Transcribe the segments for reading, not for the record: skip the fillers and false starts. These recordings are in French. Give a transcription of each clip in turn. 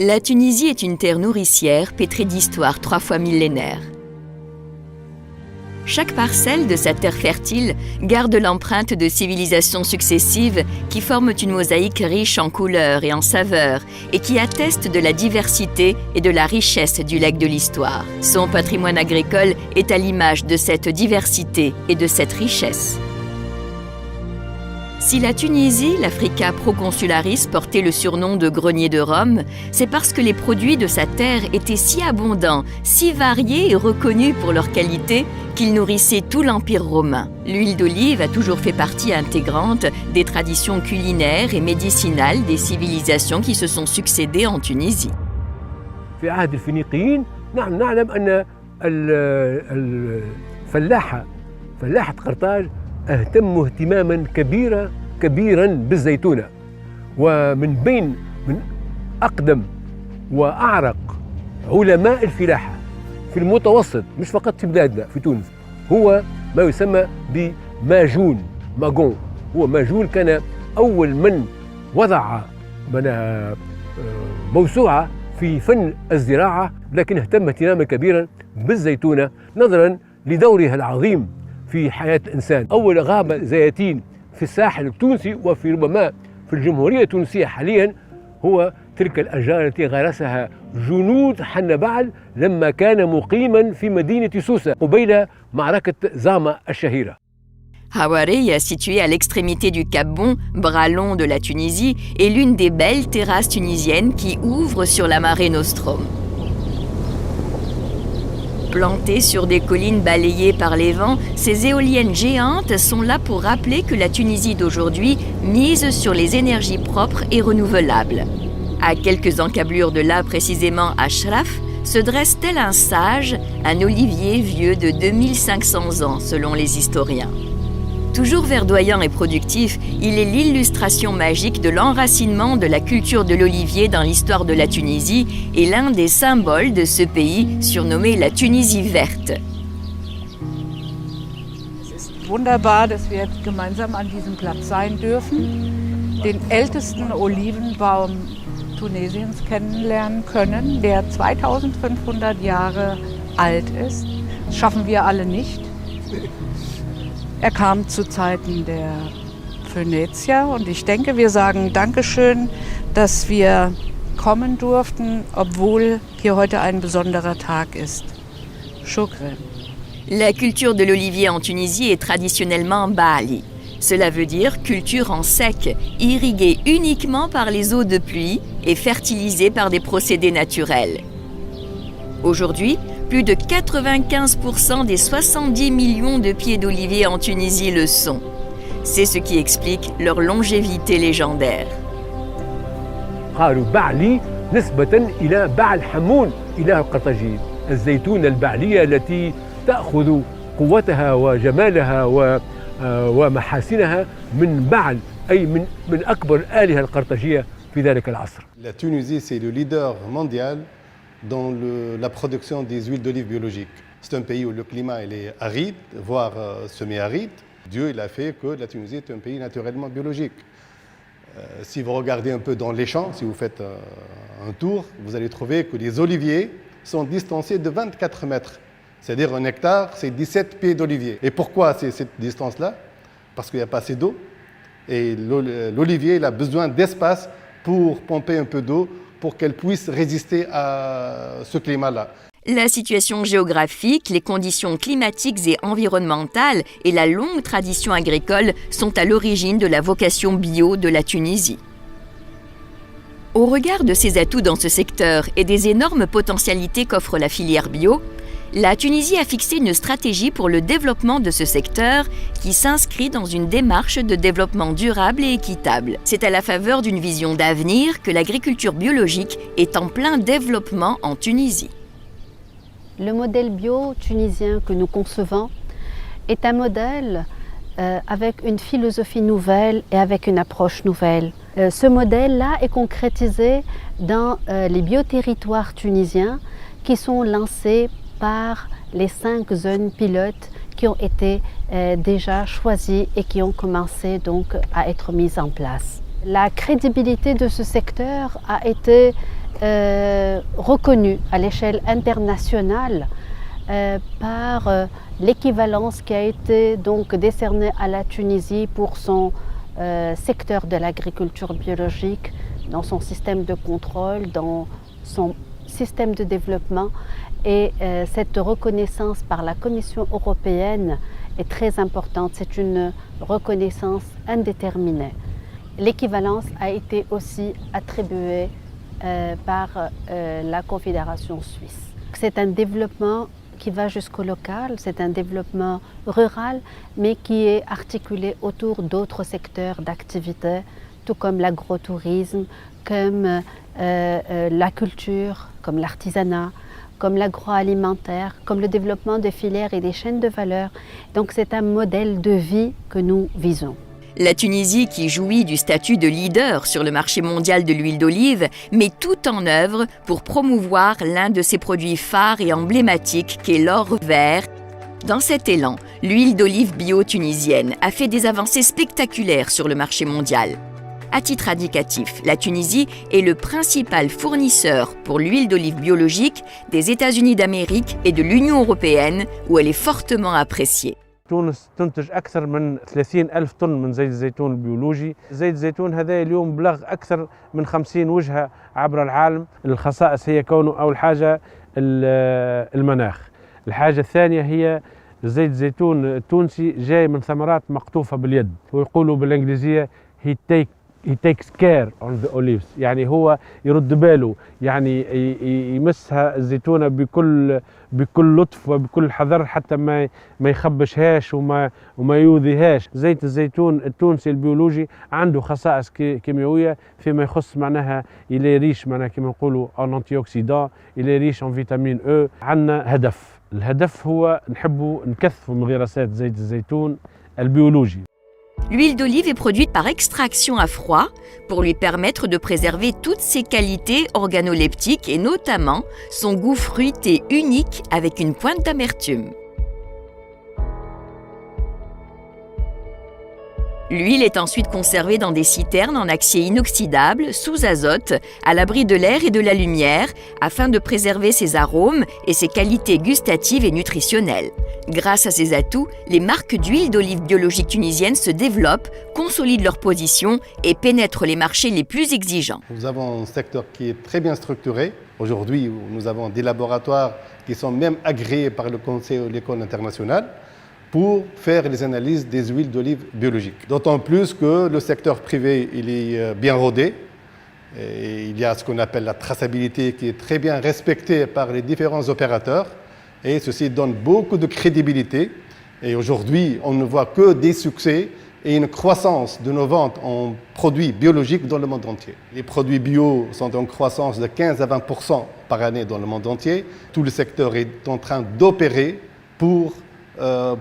La Tunisie est une terre nourricière pétrie d'histoires 3 fois millénaires. Chaque parcelle de sa terre fertile garde l'empreinte de civilisations successives qui forment une mosaïque riche en couleurs et en saveurs et qui atteste de la diversité et de la richesse du legs de l'histoire. Son patrimoine agricole est à l'image de cette diversité et de cette richesse. Si la Tunisie, l'Africa Proconsularis, portait le surnom de grenier de Rome, c'est parce que les produits de sa terre étaient si abondants, si variés et reconnus pour leur qualité qu'ils nourrissaient tout l'Empire romain. L'huile d'olive a toujours fait partie intégrante des traditions culinaires et médicinales des civilisations qui se sont succédées en Tunisie. في عهد الفينيقيين نعلم أن فلاحة قرطاج اهتموا اهتماما كبيرا بالزيتونة، ومن أقدم وأعرق علماء الفلاحة في المتوسط مش فقط في بلادنا في تونس هو ما يسمى بماجون ماجون. هو ماجون كان أول من وضع موسوعة في فن الزراعة، لكن اهتم اهتماما كبيرا بالزيتونة نظرا لدورها العظيم في حياة الإنسان. أول غابة زيتين في الساحل التونسي وفي ربما في الجمهورية التونسية حاليا هو تلك الأشجار التي غرسها جنود حنبعل لما كان مقيما في مدينة سوسة قبيل معركة زاما الشهيرة. Hawaré, situé à l'extrémité du Cap Bon, bras long de la Tunisie, est l'une des belles terrasses tunisiennes qui ouvrent sur la Mare Nostrum. Plantées sur des collines balayées par les vents, ces éoliennes géantes sont là pour rappeler que la Tunisie d'aujourd'hui mise sur les énergies propres et renouvelables. À quelques encablures de là, précisément à Shraf, se dresse tel un sage, un olivier vieux de 2500 ans selon les historiens. Toujours verdoyant et productif, il est l'illustration magique de l'enracinement de la culture de l'olivier dans l'histoire de la Tunisie et l'un des symboles de ce pays surnommé la Tunisie verte. Es ist wunderbar, dass wir jetzt gemeinsam an diesem Platz sein dürfen, den ältesten Olivenbaum Tunesiens kennenlernen können, der 2500 Jahre alt ist. Das schaffen wir alle nicht. Er kam zu Zeiten der Phönizier und ich denke, wir sagen Dankeschön, dass wir kommen durften, obwohl hier heute ein besonderer Tag ist. Shukran. La culture de l'olivier en Tunisie est traditionnellement Baali. Cela veut dire culture en sec, irriguée uniquement par les eaux de pluie et fertilisée par des procédés naturels. Aujourd'hui, plus de 95% des 70 millions de pieds d'olivier en Tunisie le sont. C'est ce qui explique leur longévité légendaire. قالوا بعلي نسبة إلى بعل حمون إله القرطاجيين، الزيتونة البعلية التي تأخذ قوتها وجمالها ومحاسنها من بعل أي من أكبر الآلهة القرطاجية في ذلك العصر. La Tunisie, c'est le leader mondial dans la production des huiles d'olive biologiques. C'est un pays où le climat il est aride, voire semi-aride. Dieu il a fait que la Tunisie est un pays naturellement biologique. Si vous regardez un peu dans les champs, si vous faites un tour, vous allez trouver que les oliviers sont distancés de 24 mètres. C'est-à-dire un hectare, c'est 17 pieds d'olivier. Et pourquoi c'est cette distance-là? Parce qu'il n'y a pas assez d'eau. Et l'olivier il a besoin d'espace pour pomper un peu d'eau pour qu'elle puisse résister à ce climat-là. La situation géographique, les conditions climatiques et environnementales et la longue tradition agricole sont à l'origine de la vocation bio de la Tunisie. Au regard de ses atouts dans ce secteur et des énormes potentialités qu'offre la filière bio, la Tunisie a fixé une stratégie pour le développement de ce secteur qui s'inscrit dans une démarche de développement durable et équitable. C'est à la faveur d'une vision d'avenir que l'agriculture biologique est en plein développement en Tunisie. Le modèle bio tunisien que nous concevons est un modèle avec une philosophie nouvelle et avec une approche nouvelle. Ce modèle-là est concrétisé dans les bioterritoires tunisiens qui sont lancés par les 5 zones pilotes qui ont été déjà choisies et qui ont commencé donc à être mises en place. La crédibilité de ce secteur a été reconnu à l'échelle internationale par l'équivalence qui a été donc décernée à la Tunisie pour son secteur de l'agriculture biologique, dans son système de contrôle, dans son système de développement. Et cette reconnaissance par la Commission européenne est très importante. C'est une reconnaissance indéterminée. L'équivalence a été aussi attribuée par la Confédération suisse. C'est un développement qui va jusqu'au local, c'est un développement rural, mais qui est articulé autour d'autres secteurs d'activité, tout comme l'agrotourisme, comme la culture, comme l'artisanat, comme l'agroalimentaire, comme le développement de filières et des chaînes de valeur. Donc c'est un modèle de vie que nous visons. La Tunisie, qui jouit du statut de leader sur le marché mondial de l'huile d'olive, met tout en œuvre pour promouvoir l'un de ses produits phares et emblématiques qu'est l'or vert. Dans cet élan, l'huile d'olive bio tunisienne a fait des avancées spectaculaires sur le marché mondial. À titre indicatif, la Tunisie est le principal fournisseur pour l'huile d'olive biologique des États-Unis d'Amérique et de l'Union européenne, où elle est fortement appréciée. تونس تنتج أكثر من 30,000 طن من زيت الزيتون البيولوجي. زيت الزيتون هذا اليوم بلغ أكثر من 50 وجهة عبر العالم. الخصائص هي كونه أول حاجة المناخ. الحاجة الثانية هي زيت الزيتون التونسي جاي من ثمرات مقطوفة باليد، ويقولوا بالإنجليزية he takes care on the olives، يعني هو يرد باله، يعني يمسها الزيتونة بكل لطف وبكل حذر حتى ما يخبشهاش وما يؤذيهاش. زيت الزيتون التونسي البيولوجي عنده خصائص كيميائية فيما يخص معناها إلي ريش معناها كما نقولوا en antioxydant، إلي ريش en فيتامين E. عندنا هدف، الهدف هو نحبوا نكثفوا من غراسات زيت الزيتون البيولوجي. L'huile d'olive est produite par extraction à froid pour lui permettre de préserver toutes ses qualités organoleptiques et notamment son goût fruité unique avec une pointe d'amertume. L'huile est ensuite conservée dans des citernes en acier inoxydable, sous azote, à l'abri de l'air et de la lumière, afin de préserver ses arômes et ses qualités gustatives et nutritionnelles. Grâce à ces atouts, les marques d'huile d'olive biologique tunisienne se développent, consolident leur position et pénètrent les marchés les plus exigeants. Nous avons un secteur qui est très bien structuré. Aujourd'hui, nous avons des laboratoires qui sont même agréés par le Conseil de l'école internationale pour faire les analyses des huiles d'olive biologiques. D'autant plus que le secteur privé il est bien rodé. Et il y a ce qu'on appelle la traçabilité qui est très bien respectée par les différents opérateurs. Et ceci donne beaucoup de crédibilité. Et aujourd'hui, on ne voit que des succès et une croissance de nos ventes en produits biologiques dans le monde entier. Les produits bio sont en croissance de 15 à 20% par année dans le monde entier. Tout le secteur est en train d'opérer pour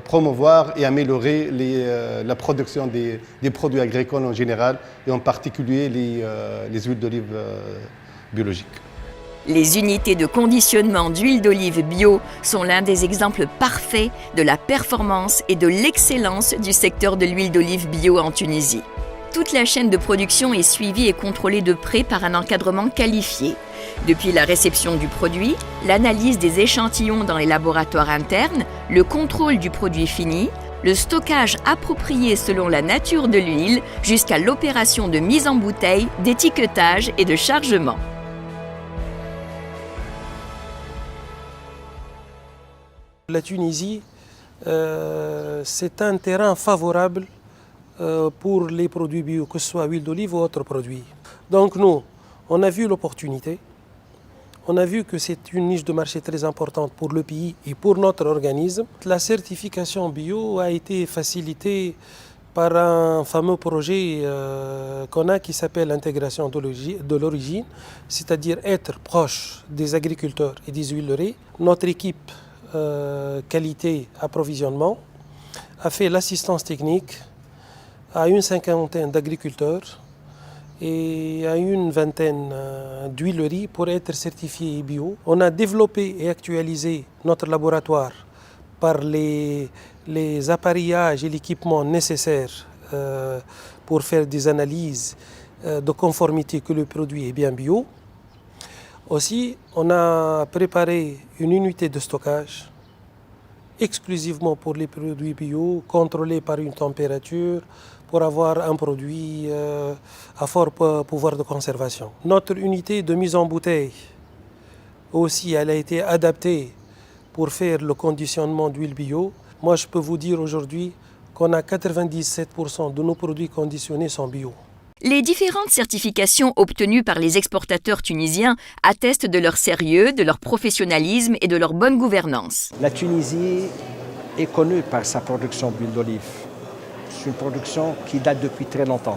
promouvoir et améliorer la production des produits agricoles en général et en particulier les huiles d'olive biologiques. Les unités de conditionnement d'huile d'olive bio sont l'un des exemples parfaits de la performance et de l'excellence du secteur de l'huile d'olive bio en Tunisie. Toute la chaîne de production est suivie et contrôlée de près par un encadrement qualifié. Depuis la réception du produit, l'analyse des échantillons dans les laboratoires internes, le contrôle du produit fini, le stockage approprié selon la nature de l'huile, jusqu'à l'opération de mise en bouteille, d'étiquetage et de chargement. La Tunisie, c'est un terrain favorable pour les produits bio, que ce soit huile d'olive ou autres produits. Donc nous, on a vu l'opportunité, on a vu que c'est une niche de marché très importante pour le pays et pour notre organisme. La certification bio a été facilitée par un fameux projet qu'on a qui s'appelle l'intégration de l'origine, c'est-à-dire être proche des agriculteurs et des huileries. Notre équipe qualité approvisionnement a fait l'assistance technique à une cinquantaine d'agriculteurs et à une vingtaine d'huileries pour être certifiés bio. On a développé et actualisé notre laboratoire par les appareillages et l'équipement nécessaires pour faire des analyses de conformité que le produit est bien bio. Aussi, on a préparé une unité de stockage exclusivement pour les produits bio, contrôlés par une température, pour avoir un produit à fort pouvoir de conservation. Notre unité de mise en bouteille aussi, elle a été adaptée pour faire le conditionnement d'huile bio. Moi, je peux vous dire aujourd'hui qu'on a 97% de nos produits conditionnés sont bio. Les différentes certifications obtenues par les exportateurs tunisiens attestent de leur sérieux, de leur professionnalisme et de leur bonne gouvernance. La Tunisie est connue par sa production d'huile d'olive. C'est une production qui date depuis très longtemps.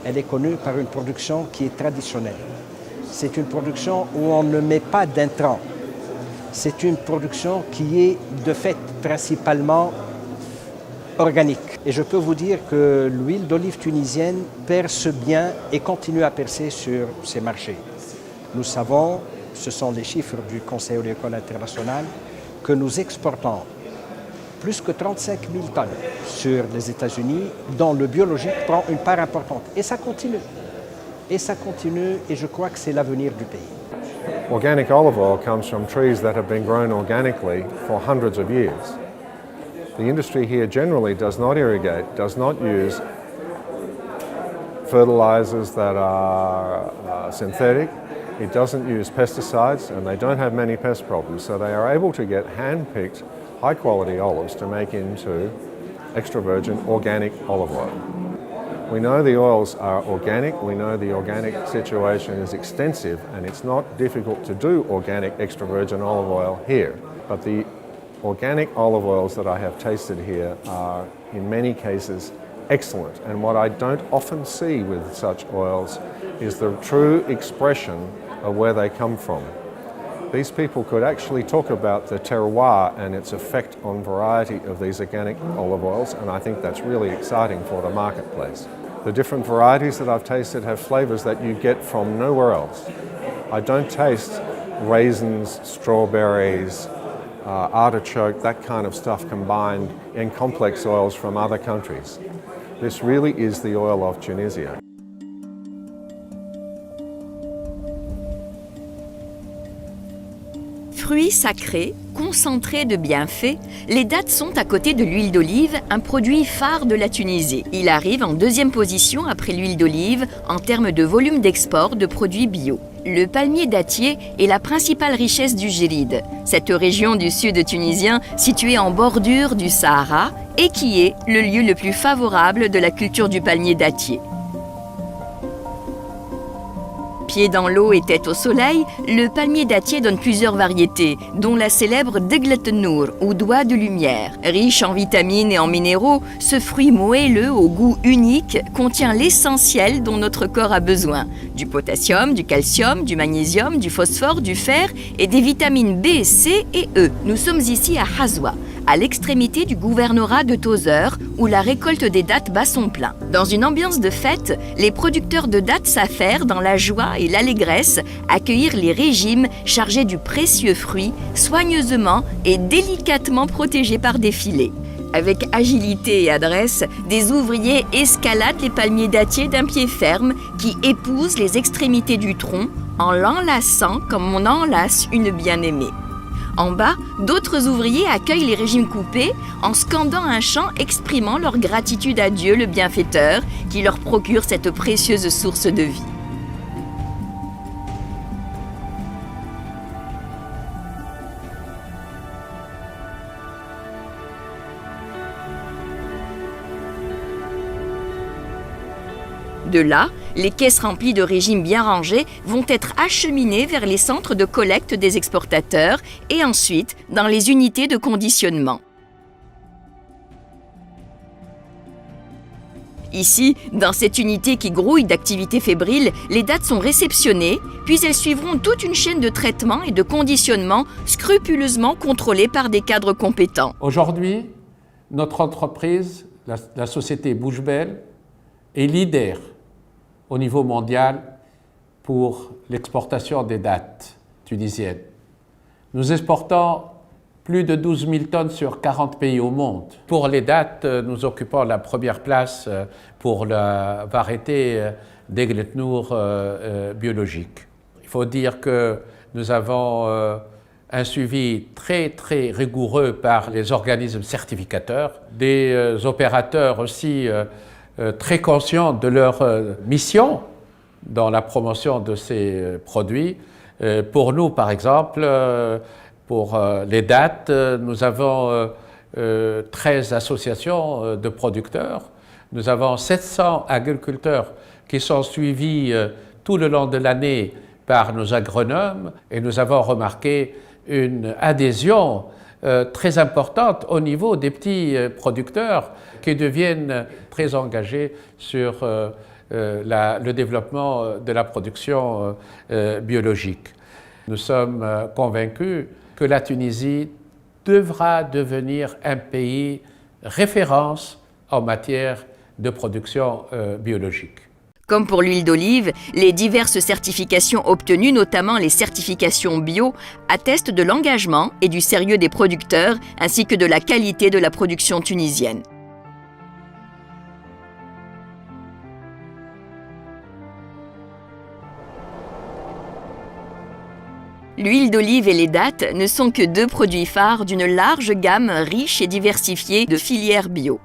Elle est connue par une production qui est traditionnelle. C'est une production où on ne met pas d'intrants. C'est une production qui est de fait principalement organique. Et je peux vous dire que l'huile d'olive tunisienne perce bien et continue à percer sur ces marchés. Nous savons, ce sont les chiffres du Conseil agricole international, que nous exportons plus que 35 000 tonnes sur les États-Unis, dont le biologique prend une part importante. Et ça continue. Et ça continue, et je crois que c'est l'avenir du pays. Organic olive oil comes from trees that have been grown organically for hundreds of years. The industry here generally does not irrigate, does not use fertilizers that are synthetic. It doesn't use pesticides, and they don't have many pest problems. So they are able to get hand-picked, high-quality olives to make into extra virgin organic olive oil. We know the oils are organic, we know the organic situation is extensive, and it's not difficult to do organic extra virgin olive oil here. But the organic olive oils that I have tasted here are, in many cases, excellent. And what I don't often see with such oils is the true expression of where they come from. These people could actually talk about the terroir and its effect on variety of these organic olive oils, and I think that's really exciting for the marketplace. The different varieties that I've tasted have flavors that you get from nowhere else. I don't taste raisins, strawberries, artichoke, that kind of stuff combined in complex oils from other countries. This really is the oil of Tunisia. Fruits sacrés, concentrés de bienfaits, les dattes sont à côté de l'huile d'olive, un produit phare de la Tunisie. Il arrive en deuxième position après l'huile d'olive en termes de volume d'export de produits bio. Le palmier dattier est la principale richesse du Jéride, cette région du sud tunisien située en bordure du Sahara et qui est le lieu le plus favorable de la culture du palmier dattier. Pied dans l'eau et tête au soleil, le palmier dattier donne plusieurs variétés, dont la célèbre Deglet Nour, ou doigt de lumière. Riche en vitamines et en minéraux, ce fruit moelleux au goût unique contient l'essentiel dont notre corps a besoin. Du potassium, du calcium, du magnésium, du phosphore, du fer et des vitamines B, C et E. Nous sommes ici à Hazwa, à l'extrémité du gouvernorat de Tozeur, où la récolte des dattes bat son plein. Dans une ambiance de fête, les producteurs de dattes s'affairent dans la joie et l'allégresse accueillir les régimes chargés du précieux fruit, soigneusement et délicatement protégés par des filets. Avec agilité et adresse, des ouvriers escaladent les palmiers dattiers d'un pied ferme qui épousent les extrémités du tronc en l'enlaçant comme on enlace une bien-aimée. En bas, d'autres ouvriers accueillent les régimes coupés en scandant un chant exprimant leur gratitude à Dieu le bienfaiteur qui leur procure cette précieuse source de vie. De là, les caisses remplies de régimes bien rangés vont être acheminées vers les centres de collecte des exportateurs et ensuite dans les unités de conditionnement. Ici, dans cette unité qui grouille d'activités fébriles, les dattes sont réceptionnées, puis elles suivront toute une chaîne de traitement et de conditionnement scrupuleusement contrôlée par des cadres compétents. Aujourd'hui, notre entreprise, la société Boujbel, est leader au niveau mondial pour l'exportation des dattes tunisiennes. Nous exportons plus de 12 000 tonnes sur 40 pays au monde. Pour les dattes, nous occupons la première place pour la variété Deglet Nour biologique. Il faut dire que nous avons un suivi très rigoureux par les organismes certificateurs, des opérateurs aussi très conscients de leur mission dans la promotion de ces produits. Pour nous, par exemple, pour les dates, nous avons 13 associations de producteurs. Nous avons 700 agriculteurs qui sont suivis tout le long de l'année par nos agronomes et nous avons remarqué une adhésion très importante au niveau des petits producteurs qui deviennent très engagés sur le développement de la production biologique. Nous sommes convaincus que la Tunisie devra devenir un pays référence en matière de production biologique. Comme pour l'huile d'olive, les diverses certifications obtenues, notamment les certifications bio, attestent de l'engagement et du sérieux des producteurs, ainsi que de la qualité de la production tunisienne. L'huile d'olive et les dattes ne sont que deux produits phares d'une large gamme riche et diversifiée de filières bio.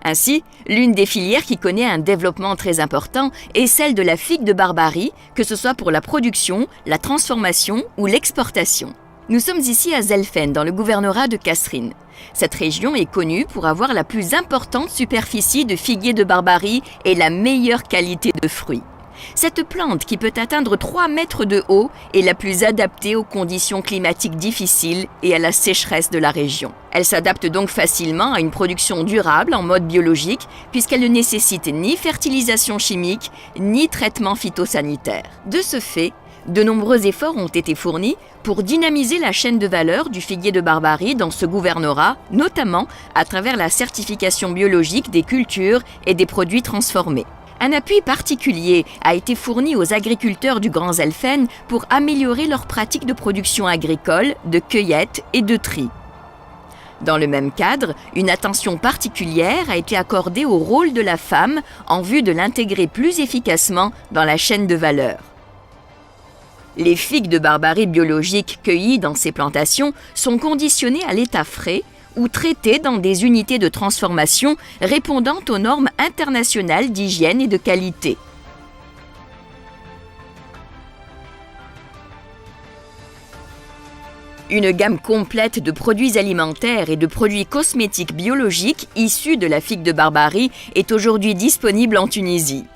Ainsi, l'une des filières qui connaît un développement très important est celle de la figue de Barbarie, que ce soit pour la production, la transformation ou l'exportation. Nous sommes ici à Zelfen, dans le gouvernorat de Kasserine. Cette région est connue pour avoir la plus importante superficie de figuiers de Barbarie et la meilleure qualité de fruits. Cette plante, qui peut atteindre 3 mètres de haut, est la plus adaptée aux conditions climatiques difficiles et à la sécheresse de la région. Elle s'adapte donc facilement à une production durable en mode biologique, puisqu'elle ne nécessite ni fertilisation chimique, ni traitement phytosanitaire. De ce fait, de nombreux efforts ont été fournis pour dynamiser la chaîne de valeur du figuier de Barbarie dans ce gouvernorat, notamment à travers la certification biologique des cultures et des produits transformés. Un appui particulier a été fourni aux agriculteurs du Grand Zelfen pour améliorer leurs pratiques de production agricole, de cueillette et de tri. Dans le même cadre, une attention particulière a été accordée au rôle de la femme en vue de l'intégrer plus efficacement dans la chaîne de valeur. Les figues de Barbarie biologiques cueillies dans ces plantations sont conditionnées à l'état frais ou traitées dans des unités de transformation répondant aux normes internationales d'hygiène et de qualité. Une gamme complète de produits alimentaires et de produits cosmétiques biologiques issus de la figue de Barbarie est aujourd'hui disponible en Tunisie.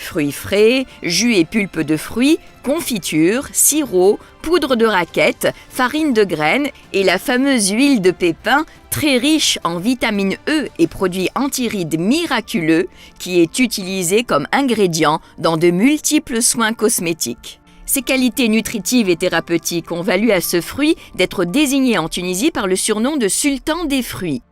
Fruits frais, jus et pulpe de fruits, confitures, sirop, poudre de raquette, farine de graines et la fameuse huile de pépin, très riche en vitamine E et produits antirides miraculeux, qui est utilisée comme ingrédient dans de multiples soins cosmétiques. Ses qualités nutritives et thérapeutiques ont valu à ce fruit d'être désigné en Tunisie par le surnom de sultan des fruits.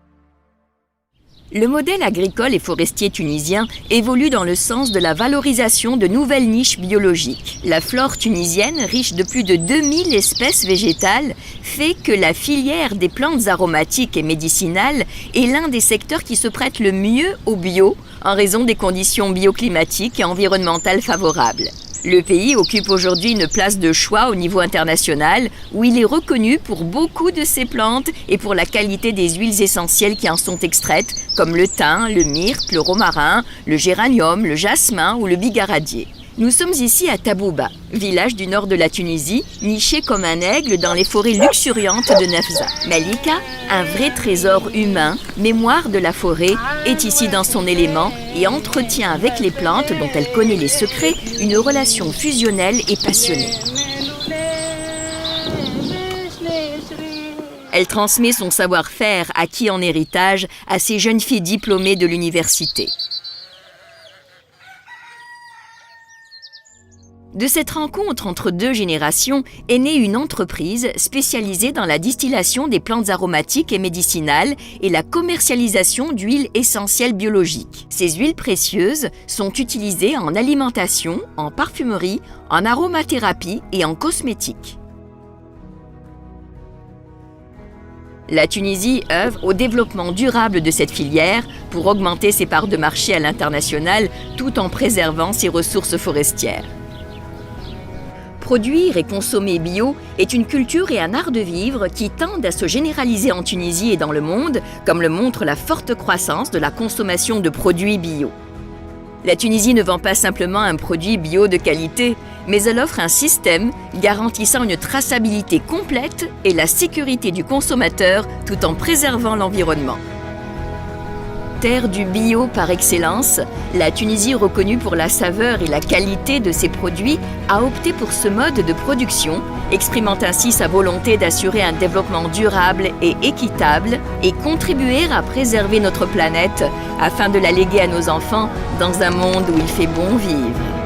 Le modèle agricole et forestier tunisien évolue dans le sens de la valorisation de nouvelles niches biologiques. La flore tunisienne, riche de plus de 2000 espèces végétales, fait que la filière des plantes aromatiques et médicinales est l'un des secteurs qui se prête le mieux au bio en raison des conditions bioclimatiques et environnementales favorables. Le pays occupe aujourd'hui une place de choix au niveau international où il est reconnu pour beaucoup de ses plantes et pour la qualité des huiles essentielles qui en sont extraites, comme le thym, le myrte, le romarin, le géranium, le jasmin ou le bigaradier. Nous sommes ici à Tabouba, village du nord de la Tunisie, niché comme un aigle dans les forêts luxuriantes de Nefza. Malika, un vrai trésor humain, mémoire de la forêt, est ici dans son élément et entretient avec les plantes dont elle connaît les secrets une relation fusionnelle et passionnée. Elle transmet son savoir-faire acquis en héritage à ces jeunes filles diplômées de l'université. De cette rencontre entre deux générations est née une entreprise spécialisée dans la distillation des plantes aromatiques et médicinales et la commercialisation d'huiles essentielles biologiques. Ces huiles précieuses sont utilisées en alimentation, en parfumerie, en aromathérapie et en cosmétique. La Tunisie œuvre au développement durable de cette filière pour augmenter ses parts de marché à l'international tout en préservant ses ressources forestières. Produire et consommer bio est une culture et un art de vivre qui tendent à se généraliser en Tunisie et dans le monde, comme le montre la forte croissance de la consommation de produits bio. La Tunisie ne vend pas simplement un produit bio de qualité, mais elle offre un système garantissant une traçabilité complète et la sécurité du consommateur tout en préservant l'environnement. Terre du bio par excellence, la Tunisie, reconnue pour la saveur et la qualité de ses produits, a opté pour ce mode de production, exprimant ainsi sa volonté d'assurer un développement durable et équitable et contribuer à préserver notre planète afin de la léguer à nos enfants dans un monde où il fait bon vivre.